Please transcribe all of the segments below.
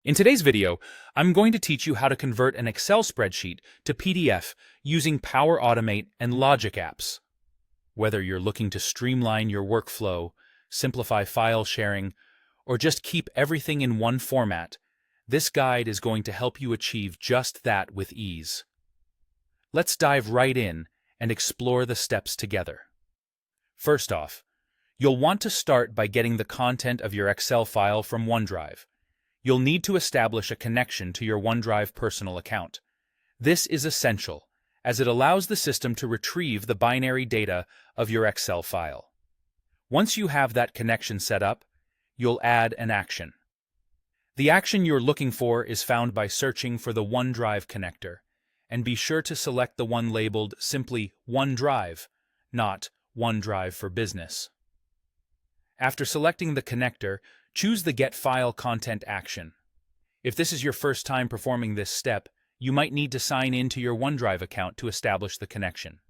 In today's video, I'm going to teach you how to convert an Excel spreadsheet to PDF using Power Automate and Logic apps. Whether you're looking to streamline your workflow, simplify file sharing, or just keep everything in one format, this guide is going to help you achieve just that with ease. Let's dive right in and explore the steps together. First off, you'll want to start by getting the content of your Excel file from OneDrive. You'll need to establish a connection to your OneDrive personal account. This is essential, as it allows the system to retrieve the binary data of your Excel file. Once you have that connection set up, you'll add an action. The action you're looking for is found by searching for the OneDrive connector, and be sure to select the one labeled simply OneDrive, not OneDrive for Business. After selecting the connector, choose the Get File Content action. If this is your first time performing this step, you might need to sign in to your OneDrive account to establish the connection.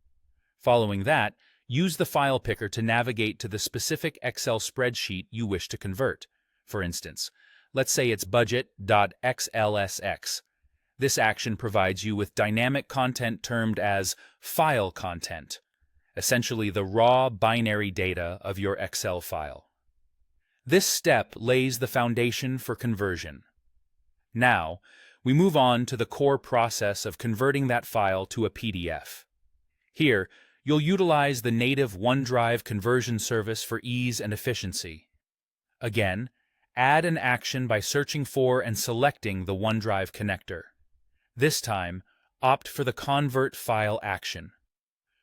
Following that, use the file picker to navigate to the specific Excel spreadsheet you wish to convert. For instance, let's say it's budget.xlsx. This action provides you with dynamic content termed as file content, essentially the raw binary data of your Excel file. This step lays the foundation for conversion. Now, we move on to the core process of converting that file to a PDF. Here, you'll utilize the native OneDrive conversion service for ease and efficiency. Again, add an action by searching for and selecting the OneDrive connector. This time, opt for the Convert File action.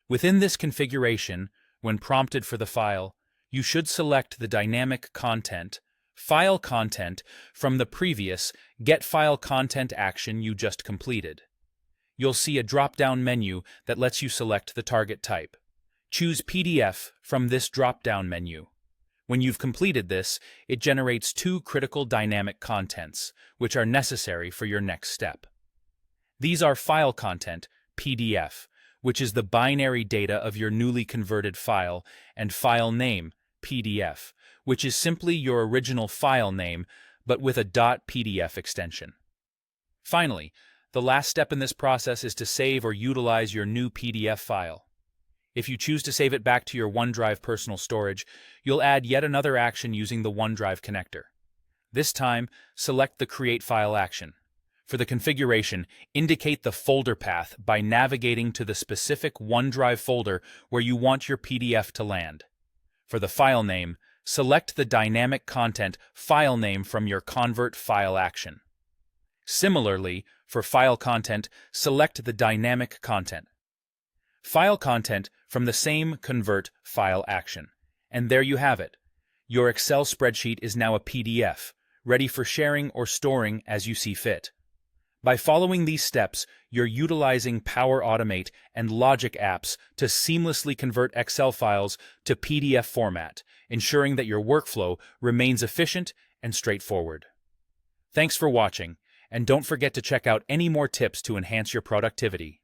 Within this configuration, when prompted for the file, you should select the dynamic content, file content, from the previous Get File Content action you just completed. You'll see a drop-down menu that lets you select the target type. Choose PDF from this drop-down menu. When you've completed this, it generates two critical dynamic contents, which are necessary for your next step. These are file content, PDF, which is the binary data of your newly converted file, and file name, PDF, which is simply your original file name, but with a .pdf extension. Finally, the last step in this process is to save or utilize your new PDF file. If you choose to save it back to your OneDrive personal storage, you'll add yet another action using the OneDrive connector. This time, select the Create File action. For the configuration, indicate the folder path by navigating to the specific OneDrive folder where you want your PDF to land. For the file name, select the dynamic content file name from your Convert File action. Similarly, for file content, select the dynamic content file content from the same Convert File action. And there you have it. Your Excel spreadsheet is now a PDF, ready for sharing or storing as you see fit. By following these steps, you're utilizing Power Automate and Logic apps to seamlessly convert Excel files to PDF format, ensuring that your workflow remains efficient and straightforward. Thanks for watching, and don't forget to check out any more tips to enhance your productivity.